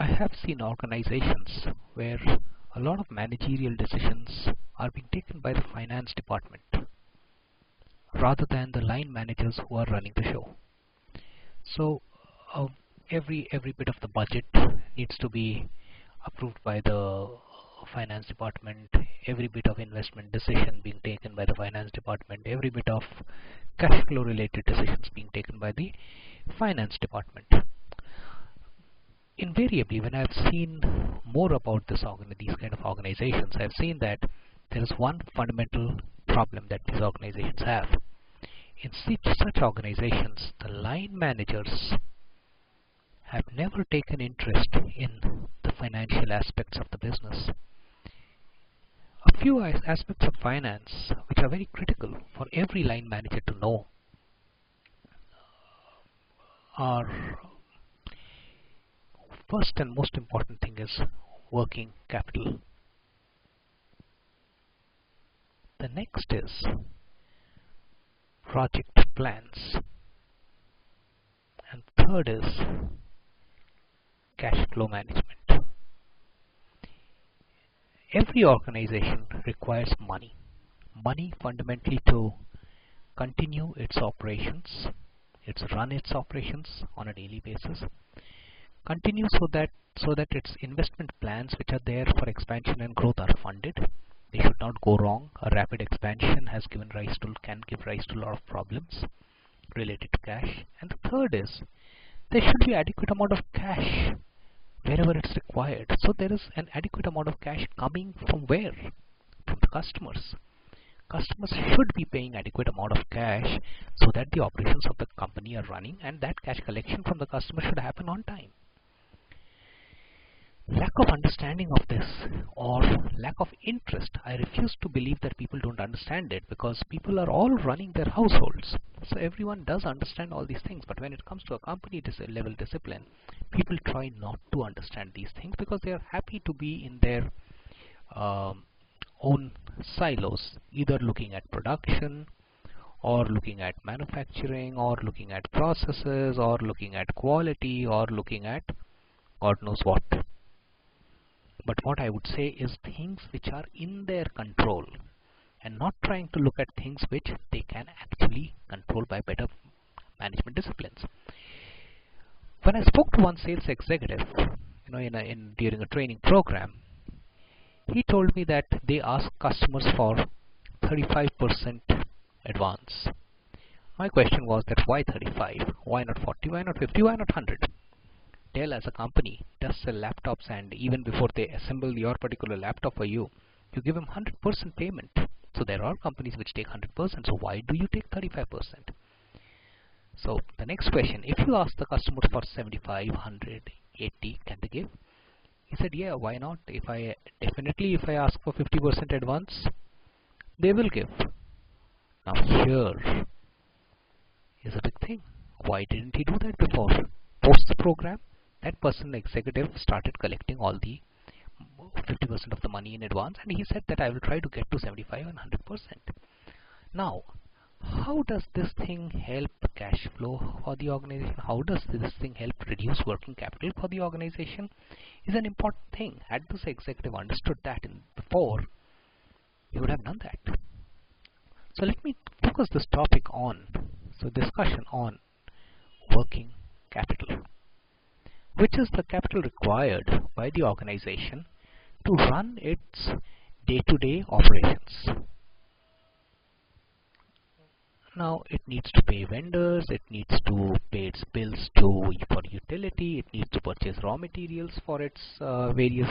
I have seen organizations where a lot of managerial decisions are being taken by the finance department rather than the line managers who are running the show. So every bit of the budget needs to be approved by the finance department, every bit of investment decision being taken by the finance department, every bit of cash flow related decisions being taken by the finance department. Invariably, when I've seen more about these kind of organizations, I've seen that there is one fundamental problem that these organizations have. In such organizations, the line managers have never taken interest in the financial aspects of the business. A few aspects of finance which are very critical for every line manager to know are, first and most important thing is working capital. The next is project plans, and third is cash flow management. Every organization requires money fundamentally to continue its operations, run its operations on a daily basis, continue so that its investment plans which are there for expansion and growth are funded. They should not go wrong. A rapid expansion can give rise to a lot of problems related to cash. And the third is there should be adequate amount of cash wherever it's required. So there is an adequate amount of cash coming from where? From the customers. Customers should be paying adequate amount of cash so that the operations of the company are running, and that cash collection from the customer should happen on time. Lack of understanding of this, or lack of interest, I refuse to believe that people don't understand it, because people are all running their households. So everyone does understand all these things, but when it comes to a company level discipline, people try not to understand these things because they are happy to be in their own silos, either looking at production or looking at manufacturing or looking at processes or looking at quality or looking at God knows what. But what I would say is things which are in their control, and not trying to look at things which they can actually control by better management disciplines. When I spoke to one sales executive, during a training program, he told me that they ask customers for 35% advance. My question was that why 35? Why not 40? Why not 50? Why not 100? Dell as a company does sell laptops, and even before they assemble your particular laptop for you, you give them 100% payment. So there are companies which take 100%, so why do you take 35%? So the next question, if you ask the customers for 75, 100, 80, can they give? He said, yeah, why not? If I ask for 50% advance, they will give. Now here is a big thing. Why didn't he do that before? Post the program, that person, executive, started collecting all the 50% of the money in advance, and he said that I will try to get to 75 and 100%. Now, how does this thing help cash flow for the organization? How does this thing help reduce working capital for the organization? Is an important thing. Had this executive understood that before, he would have done that. So let me focus this topic on, discussion on working capital, which is the capital required by the organization to run its day-to-day operations. Now it needs to pay vendors, it needs to pay its bills for utility, it needs to purchase raw materials for its various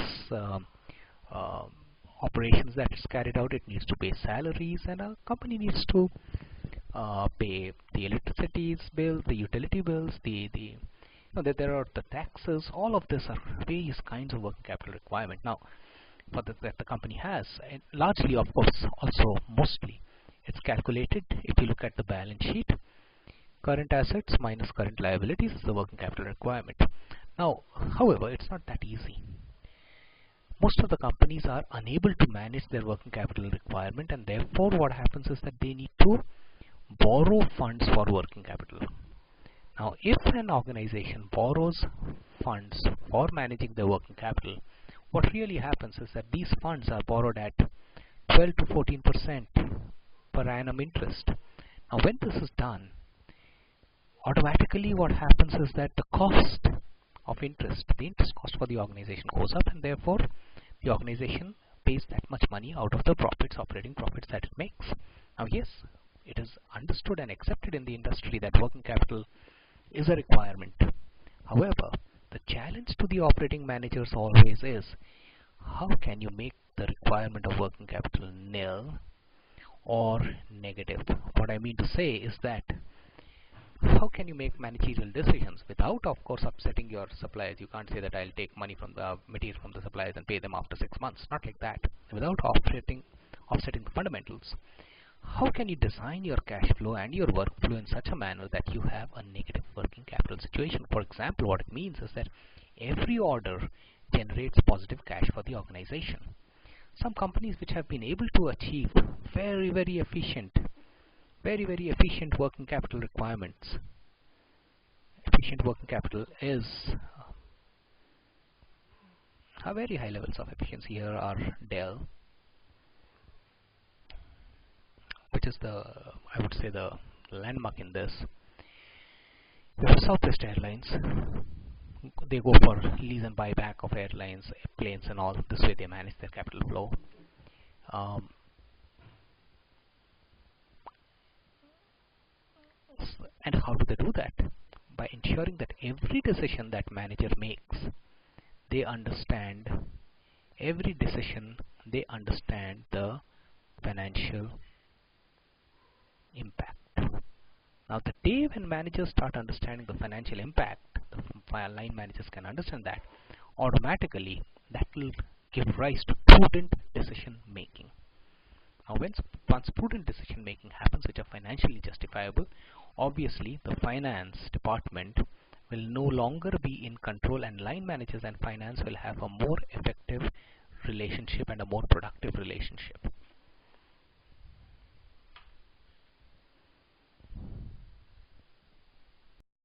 operations that is carried out, it needs to pay salaries, and a company needs to pay the electricity bills, the utility bills, there are the taxes. All of this are various kinds of working capital requirement. Now, that the company has, and largely, of course, also mostly, it's calculated. If you look at the balance sheet, current assets minus current liabilities is the working capital requirement. Now, however, it's not that easy. Most of the companies are unable to manage their working capital requirement, and therefore what happens is that they need to borrow funds for working capital. Now, if an organization borrows funds for managing their working capital, what really happens is that these funds are borrowed at 12 to 14% per annum interest. Now, when this is done, automatically what happens is that the cost of interest, the interest cost for the organization goes up, and therefore the organization pays that much money out of the profits, operating profits that it makes. Now, yes, it is understood and accepted in the industry that working capital is a requirement. However, the challenge to the operating managers always is, how can you make the requirement of working capital nil or negative? What I mean to say is that, how can you make managerial decisions without, of course, upsetting your suppliers? You can't say that I'll take money from the material from the suppliers and pay them after 6 months. Not like that. Without offsetting the fundamentals, how can you design your cash flow and your workflow in such a manner that you have a negative working capital situation? For example, what it means is that every order generates positive cash for the organization. Some companies which have been able to achieve very efficient working capital requirements. Efficient working capital is very high levels of efficiency. Here are Dell, which is I would say the landmark in this. You have Southwest Airlines. They go for lease and buyback of airlines, planes and all. This way they manage their capital flow. And how do they do that? By ensuring that every decision that manager makes, they understand the financial impact. Now, the day when managers start understanding the financial impact, the line managers can understand that, automatically that will give rise to prudent decision making. Now, once prudent decision making happens, which are financially justifiable, obviously the finance department will no longer be in control, and line managers and finance will have a more effective relationship and a more productive relationship.